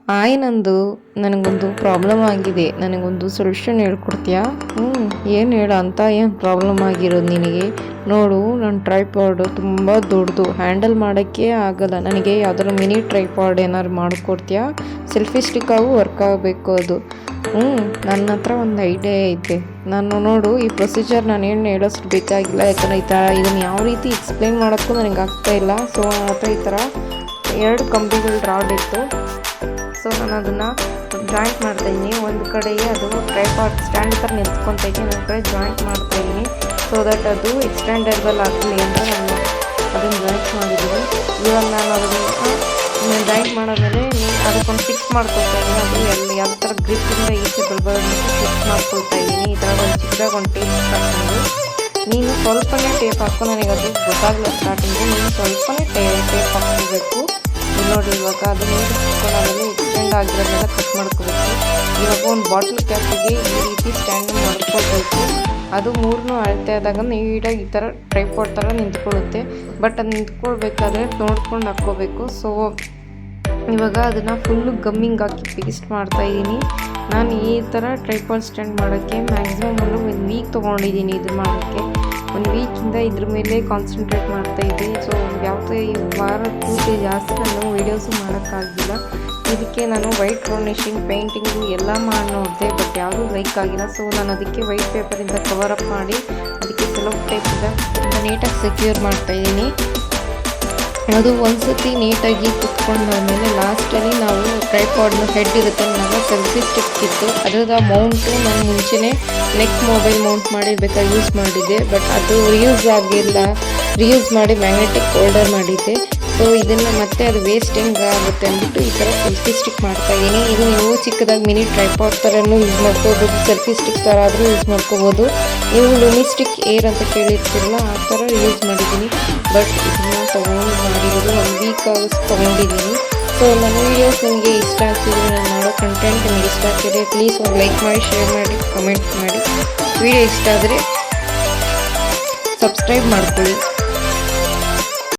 ಆಯ್ ನಂದು ನನಗೊಂದು ಪ್ರಾಬ್ಲಮ್ ಆಗಿದೆ, ನನಗೊಂದು ಸೊಲ್ಯೂಷನ್ ಹೇಳ್ಕೊಡ್ತೀಯಾ? ಏನು ಹೇಳ ಅಂತ ಏನು ಪ್ರಾಬ್ಲಮ್ ಆಗಿರೋದು ನಿನಗೆ? ನೋಡು, ನನ್ನ ಟ್ರೈಪಾಡು ತುಂಬ ದೊಡ್ಡದು, ಹ್ಯಾಂಡಲ್ ಮಾಡೋಕ್ಕೆ ಆಗಲ್ಲ. ನನಗೆ ಯಾವ್ದಾದ್ರು ಮಿನಿ ಟ್ರೈಪಾಡ್ ಏನಾದ್ರು ಮಾಡಿಕೊಡ್ತೀಯಾ? ಸೆಲ್ಫಿ ಸ್ಟಿಕ್ಕಾಗೂ ವರ್ಕ್ ಆಗಬೇಕು ಅದು. ನನ್ನ ಹತ್ರ ಒಂದು ಐಡಿಯಾ ಐತೆ. ನಾನು ನೋಡು, ಈ ಪ್ರೊಸೀಜರ್ ನಾನು ಏನು ಹೇಳೋಷ್ಟು ಬೇಕಾಗಿಲ್ಲ, ಯಾಕಂದರೆ ಈ ಥರ ಇದನ್ನು ಯಾವ ರೀತಿ ಎಕ್ಸ್ಪ್ಲೈನ್ ಮಾಡೋಕ್ಕೂ ನನಗೆ ಆಗ್ತಾಯಿಲ್ಲ. ಸೊ ನನ್ನ ಹತ್ರ ಈ ಥರ 2 ಕಂಬಿಗಳು ರಾಡ್ ಇತ್ತು. ಸೊ ನಾನು ಅದನ್ನು ಜಾಯಿಂಟ್ ಮಾಡ್ತಾಯಿದ್ದೀನಿ. ಒಂದು ಕಡೆಗೆ ಅದು ಟ್ರೈಪಾಡ್ ಸ್ಟ್ಯಾಂಡ್ ಥರ ನಿಂತ್ಕೊತಾ ಇದ್ದೀನಿ, ಇನ್ನೊಂದು ಕಡೆ ಜಾಯಿಂಟ್ ಮಾಡ್ತಾಯಿದ್ದೀನಿ. ಸೊ ದಟ್ ಅದು ಎಕ್ಸ್ಟೆಂಡೇಬಲ್ ಆಗಲಿ ಅಂತ ನಾನು ಅದನ್ನು ಜಾಯಿಂಟ್ ಮಾಡಿದ್ದೀನಿ. ಇವಾಗ ನಾನು ಅದನ್ನು ಜಾಯಿಂಟ್ ಮಾಡೋದ್ಮೇಲೆ ಅದಕ್ಕೊಂದು ಫಿಕ್ಸ್ ಮಾಡ್ಕೊಳ್ತಾ ಇದ್ದೀನಿ. ಅದು ಯಾವ ಥರ ಗ್ರಿಪ್ಪಿಂದ ಈಚೆ ಬರ್ಬೋದು ಫಿಕ್ಸ್ ಮಾಡ್ಕೊಳ್ತಾ ಇದ್ದೀನಿ. ಈ ಥರ ಒಂದು ಚಿಕ್ಕದಾಗ ಒಂದು ಟೇಪ್ ಹಾಕ್ಕೊಂಡು, ನೀನು ಸ್ವಲ್ಪನೇ ಟೇಪ್ ಹಾಕೋ, ನನಗೆ ಅದು ಗೊತ್ತಾಗಲ್ಲ ಸ್ಟಾರ್ಟಿಂಗು. ನೀನು ಸ್ವಲ್ಪನೇ ಟೇಪ್ ಹಾಕ್ಕೋಬೇಕು. ನೋಡಿ, ಇವಾಗ ಅದು ನೀರು ಹಾಕ್ಕೊಳ್ಳೋದ್ರಲ್ಲಿ ಎಕ್ಸ್ಟೆಂಡ್ ಆಗಿರೋದೆಲ್ಲ ಕಟ್ ಮಾಡ್ಕೋಬೇಕು. ಇವಾಗ ಒಂದು ಬಾಟ್ಲ್ ಕ್ಯಾಪಿಗೆ ಈ ರೀತಿ ಸ್ಟ್ಯಾಂಡ್ ಮಾಡ್ಕೊಳ್ಬೇಕು. ಅದು 3 ಅಳತೆ ಆದಾಗ ನೀಟಾಗಿ ಈ ಥರ ಟ್ರೈಪಾಡ್ ಥರ ನಿಂತ್ಕೊಳ್ಳುತ್ತೆ. ಬಟ್ ಅದು ನಿಂತ್ಕೊಳ್ಬೇಕಾದ್ರೆ ನೋಡ್ಕೊಂಡು ಹಾಕ್ಕೋಬೇಕು. ಸೊ ಇವಾಗ ಅದನ್ನು ಫುಲ್ಲು ಗಮ್ಮಿಂಗ್ ಹಾಕಿ ಪೇಸ್ಟ್ ಮಾಡ್ತಾಯಿದ್ದೀನಿ. ನಾನು ಈ ಥರ ಟ್ರೈಪಾಡ್ ಸ್ಟ್ಯಾಂಡ್ ಮಾಡೋಕ್ಕೆ ಮ್ಯಾಕ್ಸಿಮಮ್ ಒಂದು ವೀಕ್ ತೊಗೊಂಡಿದ್ದೀನಿ. ಇದು ಮಾಡೋಕ್ಕೆ 1 ವೀಕಿಂದ ಇದ್ರ ಮೇಲೆ ಕಾನ್ಸಂಟ್ರೇಟ್ ಮಾಡ್ತಾಯಿದ್ದೀನಿ. ಸೊ ಯಾವುದೇ ಈ ವಾರ ಪೂರ್ತಿ ಜಾಸ್ತಿ ನಾನು ವೀಡಿಯೋಸು ಮಾಡೋಕ್ಕಾಗಿಲ್ಲ. ಇದಕ್ಕೆ ನಾನು ವೈಟ್ ವಾರ್ನಿಷಿಂಗ್ ಪೇಂಟಿಂಗು ಎಲ್ಲ ಮಾಡಿ ನೋಡಿದೆ, ಬಟ್ ಯಾವುದೂ ಲೈಕ್ ಆಗಿಲ್ಲ. ಸೊ ನಾನು ಅದಕ್ಕೆ ವೈಟ್ ಪೇಪರಿಂದ ಕವರಪ್ ಮಾಡಿ ಅದಕ್ಕೆ ಕೆಲವು ಟೈಪಿಂದ ನೀಟಾಗಿ ಸೆಕ್ಯೂರ್ ಮಾಡ್ತಾಯಿದ್ದೀನಿ. ಅದು ಒಂದು ಸತಿ ನೀಟಾಗಿ ಕುತ್ಕೊಂಡಾದ್ಮೇಲೆ ಲಾಸ್ಟಲ್ಲಿ ನಾವು ಟ್ರೈಪಾಡ್ನ ಹೆಡ್ ಇರುತ್ತೆ, ನನ್ನ ಸೆಲ್ಫಿ ಸ್ಟಿಕ್ ಇತ್ತು. ಅದರ ಮೌಂಟು ನಾನು ಮುಂಚೆನೇ ನೆಕ್ ಮೊಬೈಲ್ ಮೌಂಟ್ ಮಾಡಿ ಬೇಕಾಗಿ ಯೂಸ್ ಮಾಡಿದ್ದೆ, ಬಟ್ ಅದು ರಿಯೂಸ್ ಮಾಡಿ ಮ್ಯಾಗ್ನೆಟಿಕ್ ಹೋಲ್ಡರ್ ಮಾಡಿದ್ದೆ. ಸೊ ಇದನ್ನು ಮತ್ತೆ ಅದು ವೇಸ್ಟಿಂಗ್ ಆಗುತ್ತೆ ಅಂದ್ಬಿಟ್ಟು ಈ ಥರ ಸೆಲ್ಫಿ ಸ್ಟಿಕ್ ಮಾಡ್ತಾಯಿದ್ದೀನಿ. ಇದು ನೀವು ಚಿಕ್ಕದಾಗಿ ಮಿನಿ ಟ್ರೈಪಾಡ್ ಥರನೂ ಯೂಸ್ ಮಾಡ್ಕೋಬೋದು, ಸೆಲ್ಫಿ ಸ್ಟಿಕ್ ಥರ ಆದರೂ ಯೂಸ್ ಮಾಡ್ಕೋಬೋದು. ನೀವು ಲುಮಿಸ್ಟಿಕ್ ಏರ್ ಅಂತ ಕೇಳಿರ್ತಿರಲ್ಲ, ಆ ಥರ ಯೂಸ್ ಮಾಡಿದ್ದೀನಿ. ಬಟ್ ಇದನ್ನು ತೊಗೊಂಡು ಮಾಡಿರೋದು 1 ವೀಕ್ ಆಗೋಷ್ಟು ತೊಗೊಂಡಿದ್ದೀನಿ. ಸೊ ನನ್ನ ವೀಡಿಯೋಸ್ ನಿಮಗೆ ಇಷ್ಟ ಆಗ್ತಿದೆ, ನಾನು ಮಾಡೋ ಕಂಟೆಂಟ್ ನಿಮಗೆ ಇಷ್ಟ ಆಗ್ತಿದೆ, ಪ್ಲೀಸ್ ಒಂದು ಲೈಕ್ ಮಾಡಿ, ಶೇರ್ ಮಾಡಿ, ಕಮೆಂಟ್ ಮಾಡಿ. ವಿಡಿಯೋ ಇಷ್ಟ ಆದರೆ ಸಬ್ಸ್ಕ್ರೈಬ್ ಮಾಡ್ಕೊಳ್ಳಿ.